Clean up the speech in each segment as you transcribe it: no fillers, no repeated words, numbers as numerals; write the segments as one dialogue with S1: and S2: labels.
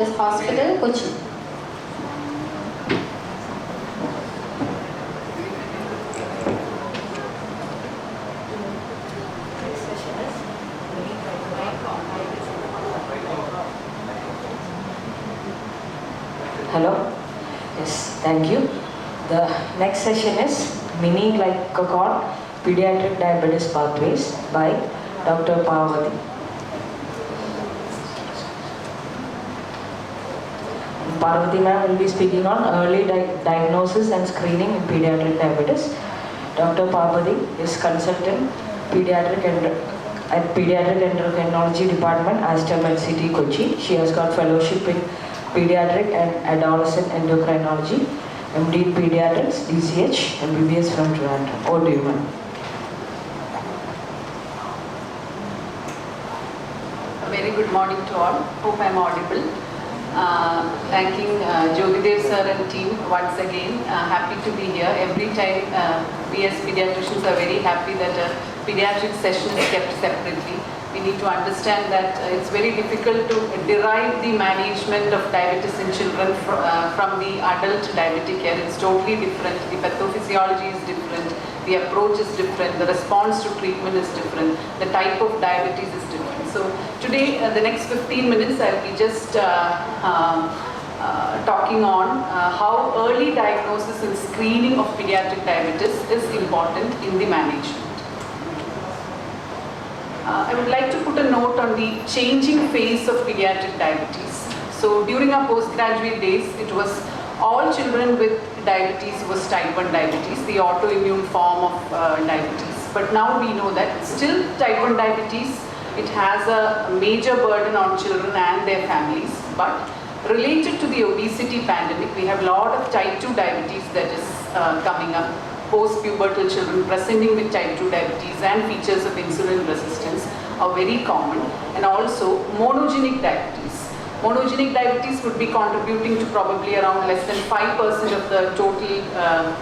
S1: Hospital, Kochi.
S2: Hello. Yes, thank you. The next session is Mini Glycagon Pediatric Diabetes Pathways by Dr. Parvathy. Parvathy ma'am will be speaking on early diagnosis and screening in pediatric diabetes. Dr. Parvathy is consultant at Pediatric Endocrinology Department, Aster City, Kochi. She has got fellowship in Pediatric and Adolescent Endocrinology, MD in Pediatrics, DCH, MBBS from Toronto. Over to you, ma'am.
S3: A very good morning to all. Hope I am audible. Thanking Jogidev sir and team once again. Happy to be here. Every time we as pediatricians are very happy that a pediatric session is kept separately. We need to understand that it's very difficult to derive the management of diabetes in children from the adult diabetic care. It's totally different. The pathophysiology is different. The approach is different. The response to treatment is different. The type of diabetes is different. So today, the next 15 minutes, I'll be just talking on how early diagnosis and screening of pediatric diabetes is important in the management. I would like to put a note on the changing face of pediatric diabetes. So during our postgraduate days, it was all children with diabetes was type 1 diabetes, the autoimmune form of diabetes. But now we know that still type 1 diabetes, it has a major burden on children and their families. But related to the obesity pandemic, we have a lot of type 2 diabetes that is coming up. Post-pubertal children presenting with type 2 diabetes and features of insulin resistance are very common, and also monogenic diabetes. Monogenic diabetes would be contributing to probably around less than 5% of the total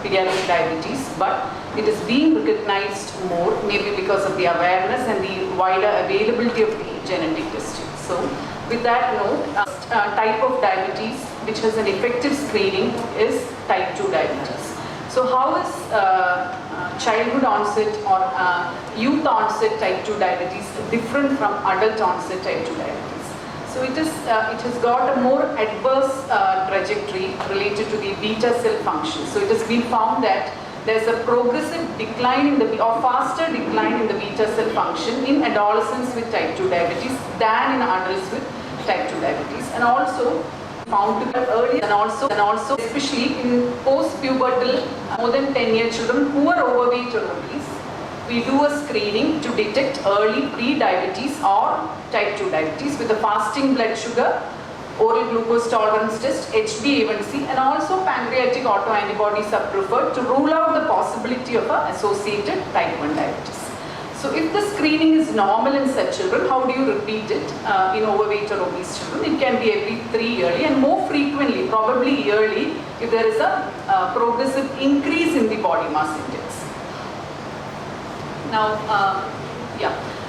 S3: pediatric diabetes, but it is being recognized more, maybe because of the awareness and the wider availability of the genetic testing. So with that note, type of diabetes which has an effective screening is type 2 diabetes. So how is childhood onset or youth onset type 2 diabetes different from adult onset type 2 diabetes? So it has got a more adverse trajectory related to the beta cell function. So it has been found that there's a progressive decline in or faster decline in the beta cell function in adolescents with type 2 diabetes than in adults with type 2 diabetes, and also found to be earlier, and also especially in post-pubertal more than 10-year children who are overweight or obese, we do a screening to detect early pre-diabetes or type 2 diabetes with a fasting blood sugar, oral glucose tolerance test, HbA1c, and also pancreatic autoantibodies are preferred to rule out the possibility of an associated type 1 diabetes. So if the screening is normal in such children, how do you repeat it in overweight or obese children? It can be every 3 yearly, and more frequently, probably yearly, if there is a progressive increase in the body mass index. Now,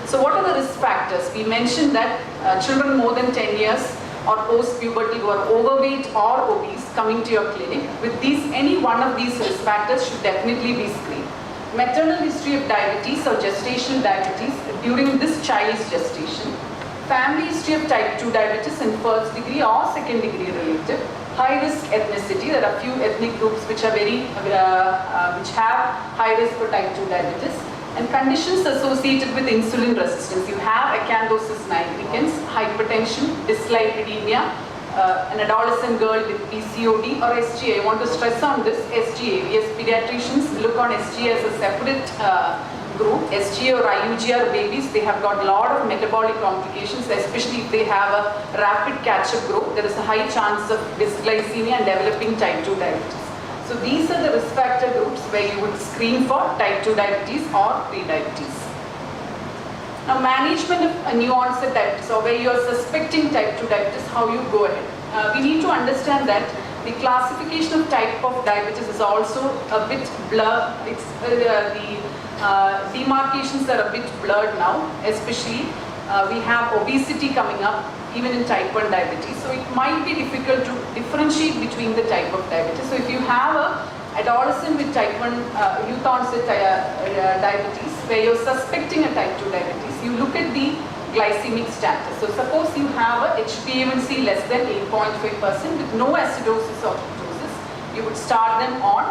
S3: so what are the risk factors? We mentioned that children more than 10 years or post-puberty who are overweight or obese coming to your clinic, with any one of these risk factors should definitely be screened. Maternal history of diabetes or gestational diabetes during this child's gestation, family history of type 2 diabetes in first degree or second degree relative, high risk ethnicity. There are few ethnic groups which are which have high risk for type 2 diabetes, and conditions associated with insulin resistance. You have acanthosis nigricans, hypertension, dyslipidemia, an adolescent girl with PCOD or SGA. I want to stress on this SGA. We as pediatricians look on SGA as a separate group. SGA or IUGR babies, they have got a lot of metabolic complications, especially if they have a rapid catch-up growth. There is a high chance of dysglycemia and developing type 2 diabetes. So these are the risk factor groups where you would screen for type 2 diabetes or pre-diabetes. Now, management of a new onset diabetes, or where you are suspecting type 2 diabetes, how you go ahead. We need to understand that the classification of type of diabetes is also a bit blurred. The demarcations are a bit blurred now, especially we have obesity coming up. even in type 1 diabetes. So it might be difficult to differentiate between the type of diabetes. So if you have a adolescent with type 1 youth onset diabetes, where you're suspecting a type 2 diabetes, you look at the glycemic status. So suppose you have a HbA1c less than 8.5% with no acidosis or ketosis, you would start them on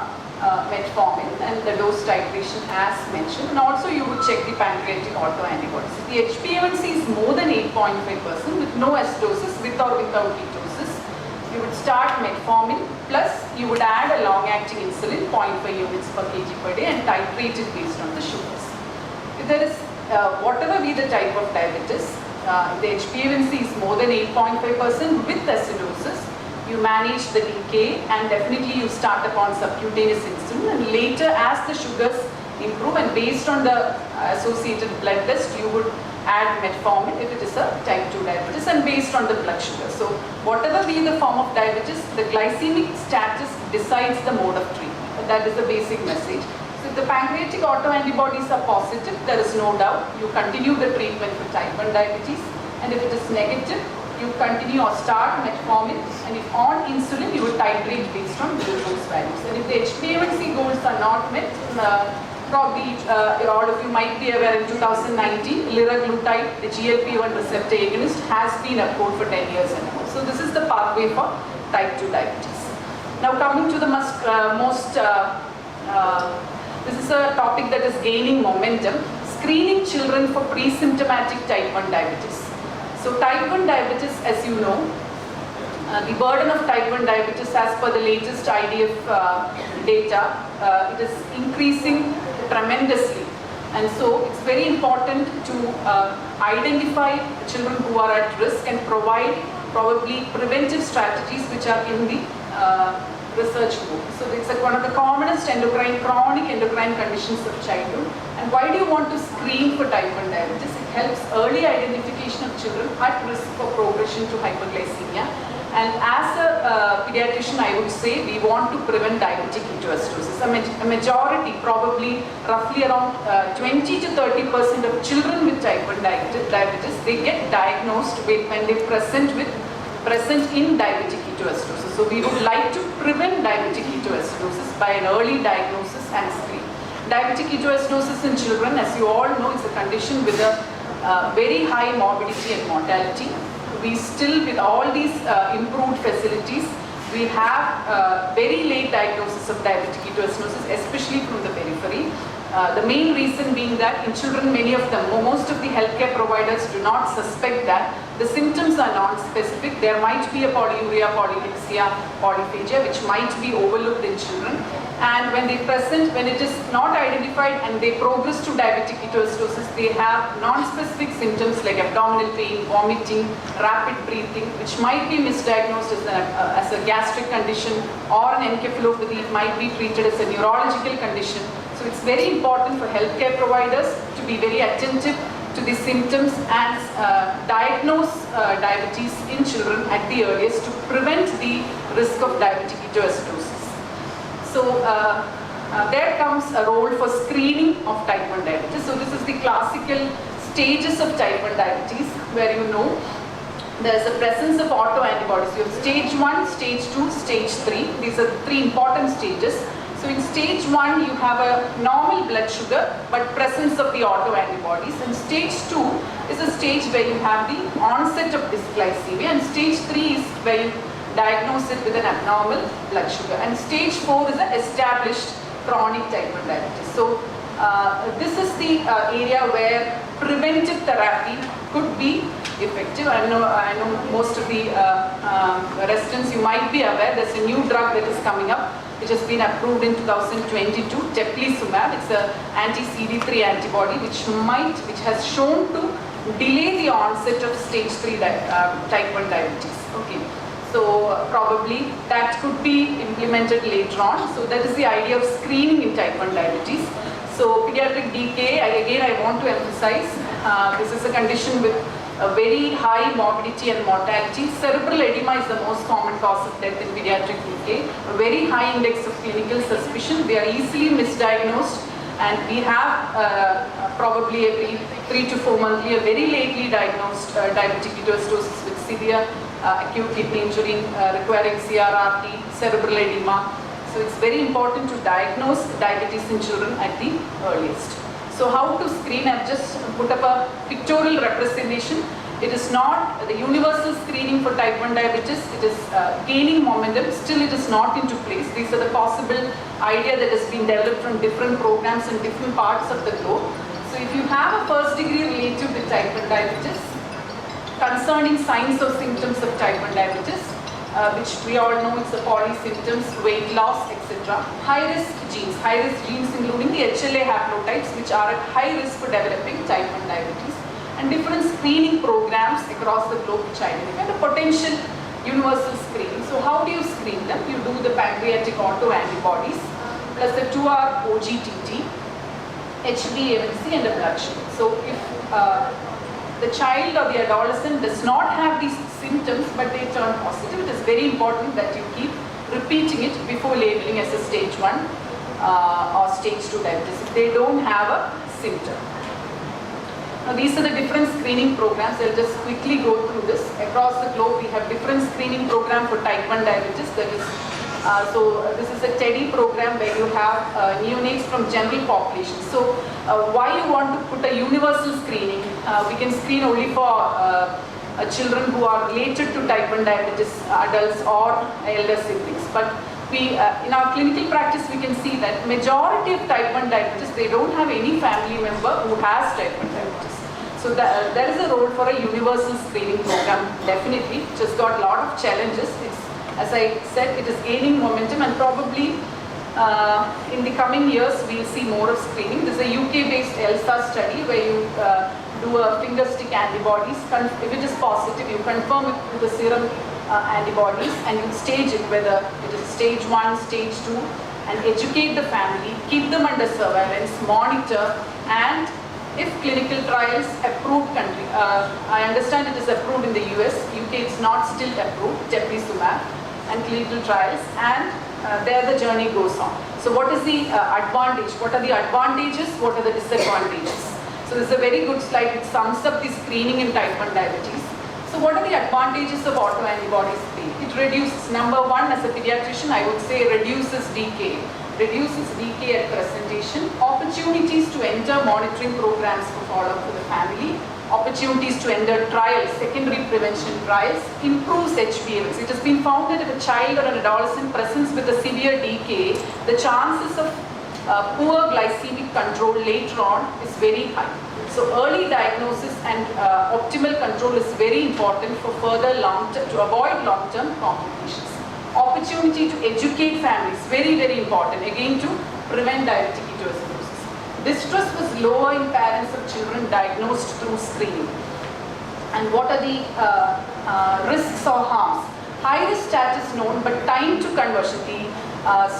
S3: metformin and the dose titration as mentioned, and also you would check the pancreatic autoantibodies. If the HbA1c is more than 8.5% with no acidosis, with or without ketosis, you would start metformin plus you would add a long-acting insulin 0.5 units per kg per day and titrate it based on the sugars. If there is whatever be the type of diabetes, if the HbA1c is more than 8.5% with acidosis, you manage the decay and definitely you start upon subcutaneous insulin, and later as the sugars improve and based on the associated blood test, you would add metformin if it is a type 2 diabetes and based on the blood sugar. So whatever be the form of diabetes, the glycemic status decides the mode of treatment. That is the basic message. So if the pancreatic autoantibodies are positive, there is no doubt you continue the treatment for type 1 diabetes, and if it is negative, you continue or start metformin, and if on insulin, you would titrate based on glucose values. And if the HbA1c goals are not met, probably all of you might be aware in 2019, liraglutide, the GLP-1 receptor agonist, has been approved for 10 years and more. So this is the pathway for type 2 diabetes. Now coming to the this is a topic that is gaining momentum, screening children for pre-symptomatic type 1 diabetes. So type 1 diabetes, as you know, the burden of type 1 diabetes as per the latest IDF data, it is increasing tremendously. And so it's very important to identify children who are at risk and provide probably preventive strategies which are in the research book. So it's one of the commonest chronic endocrine conditions of childhood. And why do you want to screen for type 1 diabetes? It helps early identification of children at risk for progression to hyperglycemia. And as a pediatrician, I would say we want to prevent diabetic ketoacidosis. A majority, probably roughly around 20 to 30% of children with type 1 diabetes, they get diagnosed when they present in diabetic ketoacidosis. So we would like to prevent diabetic ketoacidosis by an early diagnosis and screen. Diabetic ketoacidosis in children, as you all know, is a condition with a very high morbidity and mortality. We still, with all these improved facilities, we have very late diagnosis of diabetic ketoacidosis, especially from the periphery. The main reason being that in children, many of them, most of the healthcare providers do not suspect that the symptoms are non-specific. There might be a polyuria, polydipsia, polyphagia, which might be overlooked in children. And when they present, when it is not identified and they progress to diabetic ketoacidosis, they have non-specific symptoms like abdominal pain, vomiting, rapid breathing, which might be misdiagnosed as a gastric condition or an encephalopathy. It might be treated as a neurological condition. So it's very important for healthcare providers to be very attentive to the symptoms and diagnose diabetes in children at the earliest to prevent the risk of diabetic ketoacidosis. So there comes a role for screening of type 1 diabetes. So this is the classical stages of type 1 diabetes, where you know there is a presence of autoantibodies. You have stage 1, stage 2, stage 3. These are the 3 important stages. So in stage 1, you have a normal blood sugar, but presence of the autoantibodies. And stage 2 is a stage where you have the onset of dysglycemia. And stage 3 is where you diagnose it with an abnormal blood sugar. And stage 4 is an established chronic type 1 diabetes. So this is the area where preventive therapy could be effective. I know most of the residents, you might be aware, there's a new drug that is coming up, which has been approved in 2022, teplizumab. It's an anti-CD3 antibody, which has shown to delay the onset of stage 3 type 1 diabetes. Okay. So probably that could be implemented later on. So that is the idea of screening in type 1 diabetes. So pediatric DKA, I want to emphasize, this is a condition with a very high morbidity and mortality. Cerebral edema is the most common cause of death in pediatric DKA. A very high index of clinical suspicion. They are easily misdiagnosed, and we have probably every 3 to 4 monthly a very lately diagnosed diabetic ketoacidosis with severe acute kidney injury requiring CRRT, cerebral edema. So it's very important to diagnose diabetes in children at the earliest. So how to screen? I've just put up a pictorial representation. It is not the universal screening for type 1 diabetes. It is gaining momentum. Still it is not into place. These are the possible idea that has been developed from different programs in different parts of the globe. So if you have a first degree relative with type 1 diabetes, concerning signs or symptoms of type 1 diabetes, which we all know it's the polysymptoms, weight loss, etc. High-risk genes including the HLA haplotypes which are at high risk for developing type 1 diabetes, and different screening programs across the globe which identify the potential universal screening. So how do you screen them? You do the pancreatic autoantibodies plus the 2-hour OGTT, HbA1c and a blood sugar. So if the child or the adolescent does not have these symptoms but they turn positive, it is very important that you keep repeating it before labeling as a stage 1 or stage 2 diabetes if they don't have a symptom. Now these are the different screening programs. I'll just quickly go through this. Across the globe we have different screening program for type 1 diabetes. That is, this is a TEDdy program where you have neonates from general population. So why you want to put a universal screening? We can screen only for children who are related to type 1 diabetes, adults or elder siblings. But we, in our clinical practice, we can see that majority of type 1 diabetes, they don't have any family member who has type 1 diabetes. So there is a role for a universal screening program, definitely, which has got a lot of challenges. It's, as I said, it is gaining momentum, and probably in the coming years we'll see more of screening. This is a UK-based ELSA study where you do a finger stick antibodies. If it is positive, you confirm it with the serum antibodies and you stage it, whether it is stage 1, stage 2, and educate the family, keep them under surveillance, monitor, and if clinical trials approved country, I understand it is approved in the US, UK it's not still approved, teplizumab, and clinical trials, and there the journey goes on. So what is the advantage? What are the advantages? What are the disadvantages? So this is a very good slide which sums up the screening in type 1 diabetes. So what are the advantages of autoantibody screening? It reduces, number one, as a pediatrician, I would say reduces decay. Reduces decay at presentation, opportunities to enter monitoring programs for follow-up for the family, opportunities to enter trials, secondary prevention trials, improves HbA1c. It has been found that if a child or an adolescent presents with a severe decay, the chances of poor glycemic control later on is very high. So early diagnosis and optimal control is very important for further long-term, to avoid long-term complications. Opportunity to educate families, very, very important, again to prevent diabetic ketoacidosis. Distress was lower in parents of children diagnosed through screening. And what are the risks or harms? High risk status known, but time to conversion, the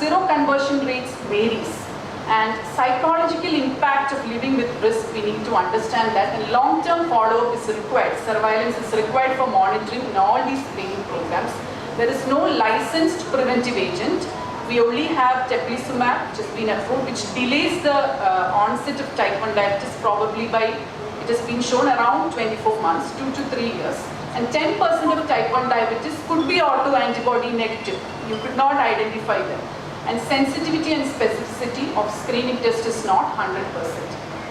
S3: seroconversion rates varies. And psychological impact of living with risk, we need to understand that, and long-term follow-up is required. Surveillance is required for monitoring in all these screening programs. There is no licensed preventive agent. We only have teplizumab, which has been approved, which delays the onset of type 1 diabetes probably by, it has been shown around 24 months, 2 to 3 years. And 10% of type 1 diabetes could be autoantibody negative. You could not identify them. And sensitivity and specificity of screening test is not 100%.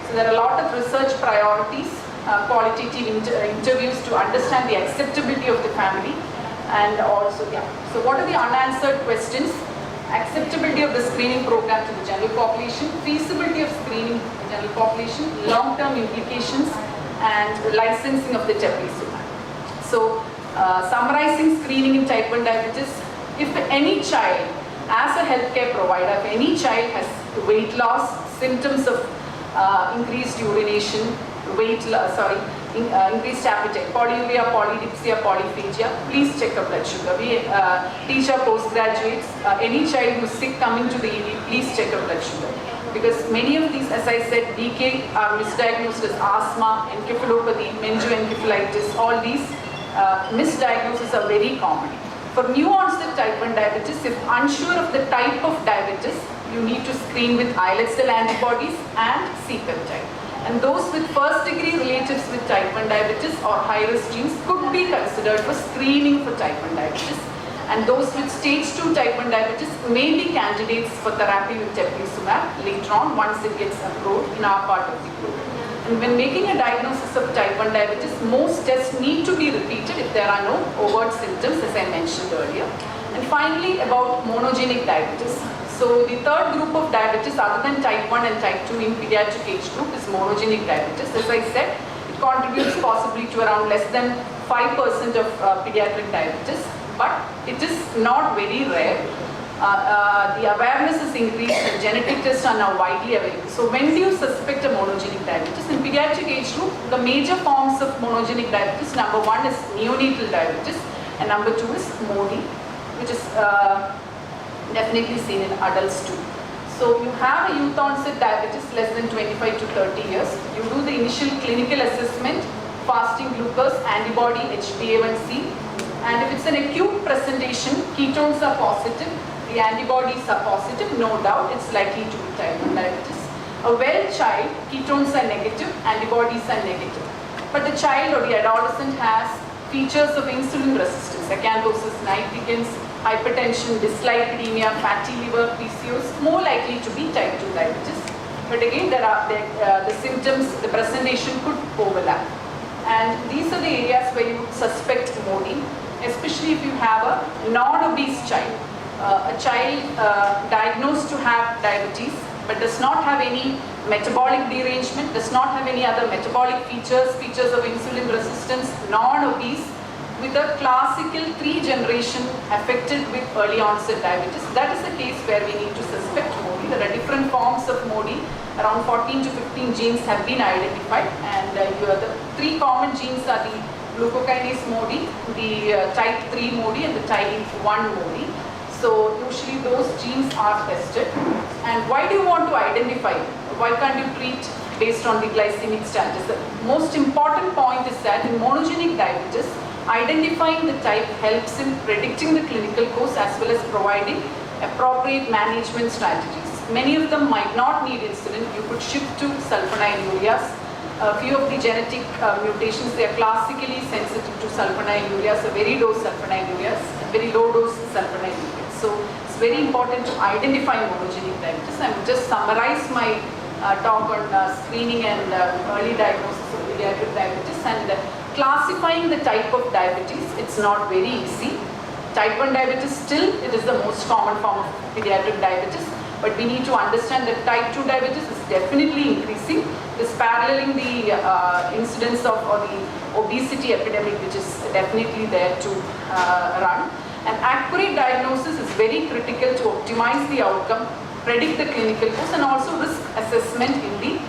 S3: So there are a lot of research priorities, qualitative interviews to understand the acceptability of the family. And also, yeah. So what are the unanswered questions? Acceptability of the screening program to the general population, feasibility of screening to the general population, long-term implications, and licensing of the teplizumab. So, summarizing screening in type 1 diabetes, if any child, as a healthcare provider, if any child has weight loss, symptoms of increased urination, increased appetite, polyuria, polydipsia, polyphagia, please check up blood sugar. We teach our postgraduates, any child who is sick coming to the ED, please check up blood sugar. Because many of these, as I said, DK are misdiagnosed as asthma, encephalopathy, meningoencephalitis, all these misdiagnoses are very common. For new onset type 1 diabetes, if unsure of the type of diabetes, you need to screen with islet cell antibodies and C-peptide. And those with first degree relatives with type 1 diabetes or high-risk genes could be considered for screening for type 1 diabetes. And those with stage 2 type 1 diabetes may be candidates for therapy with teplizumab later on once it gets approved in our part of the globe. And when making a diagnosis of type 1 diabetes, most tests need to be repeated if there are no overt symptoms, as I mentioned earlier. And finally, about monogenic diabetes. So the third group of diabetes other than type 1 and type 2 in pediatric age group is monogenic diabetes. As I said, it contributes possibly to around less than 5% of pediatric diabetes, but it is not very rare. The awareness is increased and genetic tests are now widely available. So when do you suspect a monogenic diabetes? In pediatric age group, the major forms of monogenic diabetes, number 1 is neonatal diabetes and number 2 is MODY, which is definitely seen in adults too. So you have a youth onset diabetes less than 25 to 30 years. You do the initial clinical assessment, fasting glucose, antibody, HbA1c. And if it's an acute presentation, ketones are positive, the antibodies are positive, no doubt it's likely to be type 1 diabetes. A well child, ketones are negative, antibodies are negative. But the child or the adolescent has features of insulin resistance, acanthosis nigricans, hypertension, dyslipidemia, fatty liver, PCOS, more likely to be type 2 diabetes. But again, there are the symptoms, the presentation could overlap. And these are the areas where you suspect MODY, especially if you have a non-obese child. A child diagnosed to have diabetes but does not have any metabolic derangement, does not have any other metabolic features, features of insulin resistance, non-obese, with a classical 3-generation affected with early onset diabetes. That is the case where we need to suspect MODY. There are different forms of MODY. Around 14 to 15 genes have been identified, and the 3 common genes are the glucokinase MODY, the type 3 MODY and the type 1 MODY. So usually those genes are tested. And why do you want to identify? Why can't you treat based on the glycemic status? The most important point is that in monogenic diabetes, identifying the type helps in predicting the clinical course as well as providing appropriate management strategies. Many of them might not need insulin. You could shift to sulfonylureas. A few of the genetic mutations, they are classically sensitive to sulfonylureas, so very low sulfonylureas, very low dose sulfonylureas. So it's very important to identify monogenic diabetes. I will just summarize my talk on screening and early diagnosis of pediatric diabetes, and classifying the type of diabetes. It's not very easy. Type 1 diabetes still, it is the most common form of pediatric diabetes, but we need to understand that type 2 diabetes is definitely increasing. It's paralleling the incidence of or the obesity epidemic, which is definitely there to run. An accurate diagnosis is very critical to optimize the outcome, predict the clinical course, and also risk assessment in the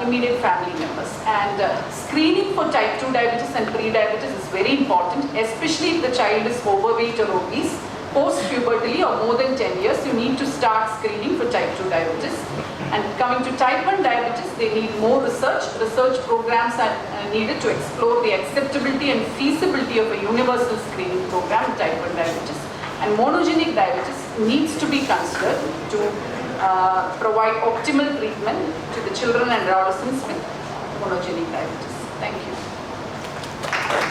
S3: immediate family members. And screening for type 2 diabetes and pre-diabetes is very important, especially if the child is overweight or obese. Post-pubertally or more than 10 years, you need to start screening for type 2 diabetes. And coming to type 1 diabetes, they need more research. Research programs are needed to explore the acceptability and feasibility of a universal screening program in type 1 diabetes. And monogenic diabetes needs to be considered to provide optimal treatment to the children and adolescents with monogenic diabetes. Thank you.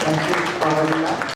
S2: Thank you, Parvathy.